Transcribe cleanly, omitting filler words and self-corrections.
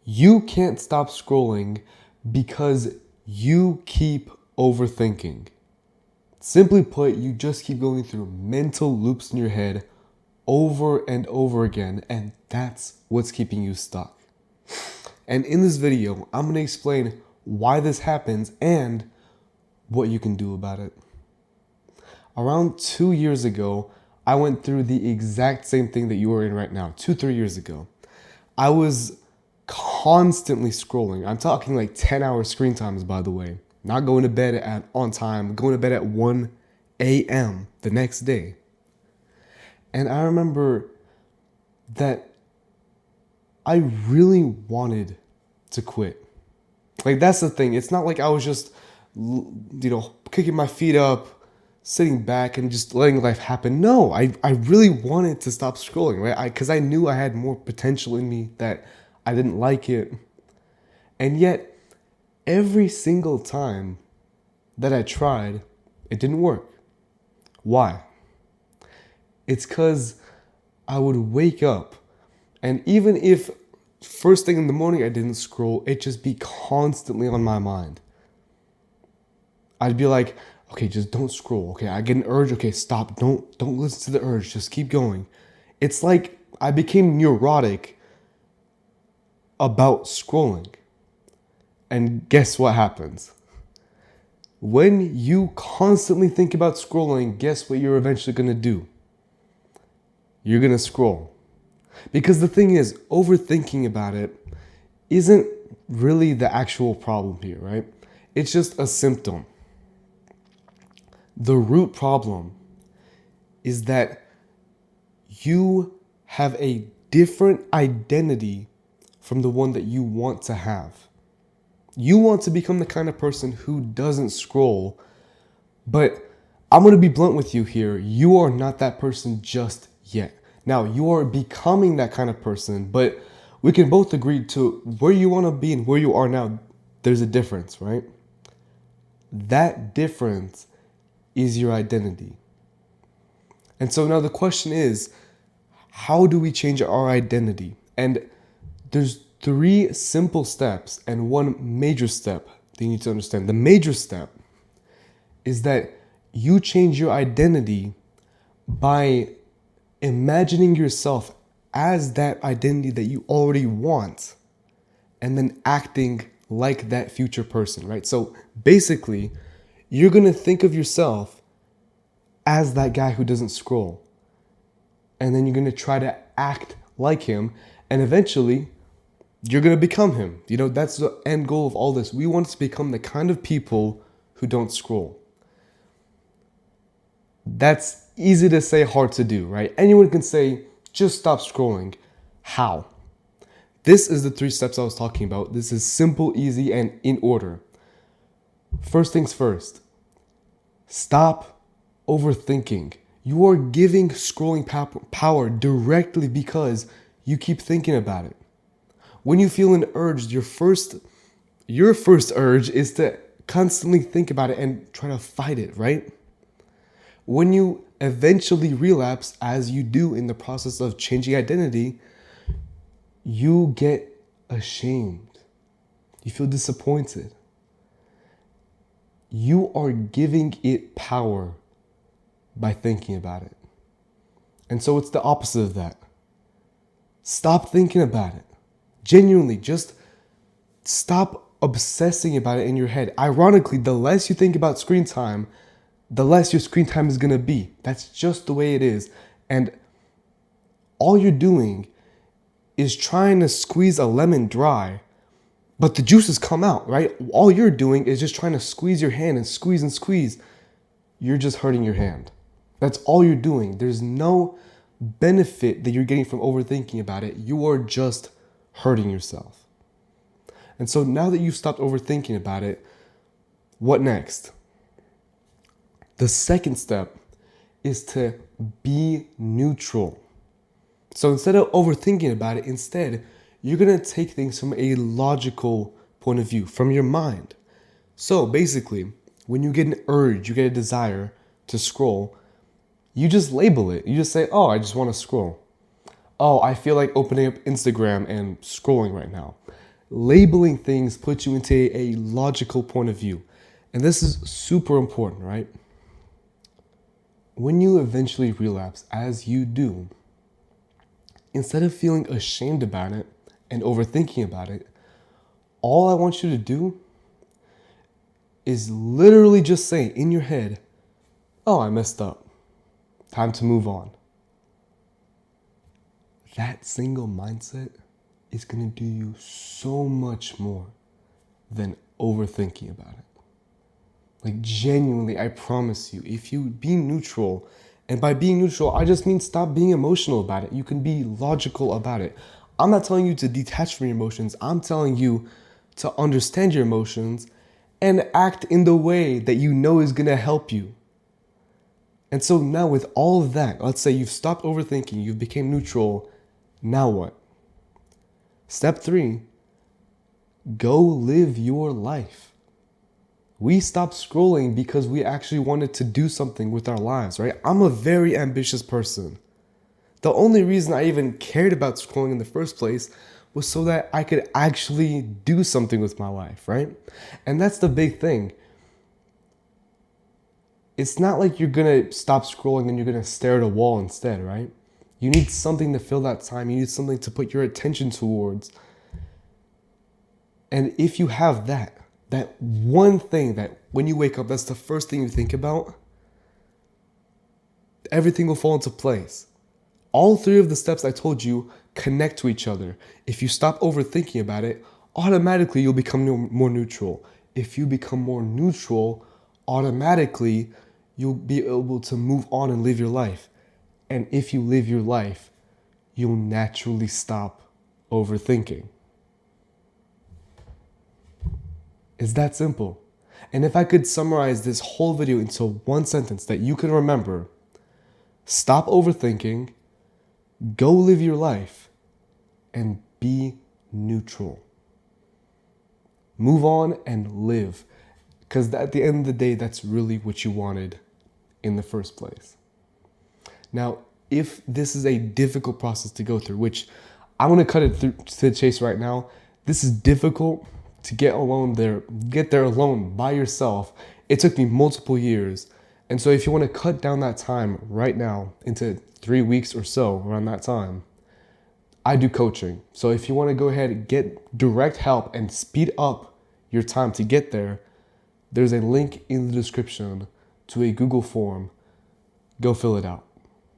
You can't stop scrolling because you keep overthinking. Simply put, you just keep going through mental loops in your head over and over again, and that's what's keeping you stuck. And in this video, I'm going to explain why this happens and what you can do about it. Around 2 years ago, I went through the exact same thing that you are in right now, 3 years ago. I was constantly scrolling. I'm talking like 10-hour screen times, by the way. Not going to bed on time, going to bed at 1 a.m. the next day. And I remember that I really wanted to quit. Like, that's the thing. It's not like I was just, kicking my feet up, sitting back and just letting life happen. No, I really wanted to stop scrolling, right? Because I knew I had more potential in me, that I didn't like it. And yet, every single time that I tried, it didn't work. Why? It's because I would wake up, and even if first thing in the morning I didn't scroll, it'd just be constantly on my mind. I'd be like, okay, just don't scroll. Okay, I get an urge. Okay, stop. Don't listen to the urge. Just keep going. It's like I became neurotic about scrolling. And guess what happens? When you constantly think about scrolling, guess what you're eventually going to do? You're going to scroll. Because the thing is, overthinking about it isn't really the actual problem here, right? It's just a symptom. The root problem is that you have a different identity from the one that you want to have. You want to become the kind of person who doesn't scroll, but I'm going to be blunt with you here. You are not that person just yet. Now, you are becoming that kind of person, but we can both agree to where you want to be and where you are now. There's a difference, right? That difference is your identity. And so now the question is, how do we change our identity? And there's 3 simple steps and 1 major step that you need to understand. The major step is that you change your identity by imagining yourself as that identity that you already want, and then acting like that future person, right? So basically, you're going to think of yourself as that guy who doesn't scroll. And then you're going to try to act like him, and eventually you're going to become him. That's the end goal of all this. We want to become the kind of people who don't scroll. That's easy to say, hard to do, right? Anyone can say, just stop scrolling. How? This is the 3 steps I was talking about. This is simple, easy, and in order. First things first, stop overthinking. You are giving scrolling power directly because you keep thinking about it. When you feel an urge, your first urge is to constantly think about it and try to fight it, right? When you eventually relapse, as you do in the process of changing identity, you get ashamed. You feel disappointed. You are giving it power by thinking about it. And so it's the opposite of that. Stop thinking about it. Genuinely, just stop obsessing about it in your head. Ironically, the less you think about screen time, the less your screen time is going to be. That's just the way it is. And all you're doing is trying to squeeze a lemon dry, but the juices come out, right? All you're doing is just trying to squeeze your hand and squeeze and squeeze. You're just hurting your hand. That's all you're doing. There's no benefit that you're getting from overthinking about it. You are just hurting yourself. And so now that you've stopped overthinking about it, what next? The second step is to be neutral. So instead of overthinking about it, instead, you're going to take things from a logical point of view, from your mind. So basically, when you get an urge, you get a desire to scroll, you just label it. You just say, oh, I just want to scroll. Oh, I feel like opening up Instagram and scrolling right now. labeling things puts you into a logical point of view. And this is super important, right? When you eventually relapse, as you do, instead of feeling ashamed about it and overthinking about it, all I want you to do is literally just say in your head, oh, I messed up. Time to move on. That single mindset is going to do you so much more than overthinking about it. Like, genuinely, I promise you, if you be neutral, and by being neutral, I just mean stop being emotional about it. You can be logical about it. I'm not telling you to detach from your emotions. I'm telling you to understand your emotions and act in the way that you know is going to help you. And so now with all of that, let's say you've stopped overthinking, you've become neutral, now what? Step 3, go live your life. We stopped scrolling because we actually wanted to do something with our lives, right? I'm a very ambitious person. The only reason I even cared about scrolling in the first place was so that I could actually do something with my life, right? And that's the big thing. It's not like you're gonna stop scrolling and you're gonna stare at a wall instead, right? You need something to fill that time. You need something to put your attention towards. And if you have that one thing that when you wake up, that's the first thing you think about, everything will fall into place. All 3 of the steps I told you connect to each other. If you stop overthinking about it, automatically you'll become more neutral. If you become more neutral, automatically you'll be able to move on and live your life. And if you live your life, you'll naturally stop overthinking. It's that simple. And if I could summarize this whole video into one sentence that you can remember, stop overthinking, go live your life, and be neutral. Move on and live. Because at the end of the day, that's really what you wanted in the first place. Now, if this is a difficult process to go through, which I'm going to cut it through to the chase right now, this is difficult to get there alone by yourself. It took me multiple years. And so if you want to cut down that time right now into 3 weeks or so around that time, I do coaching. So if you want to go ahead and get direct help and speed up your time to get there, there's a link in the description to a Google form. Go fill it out.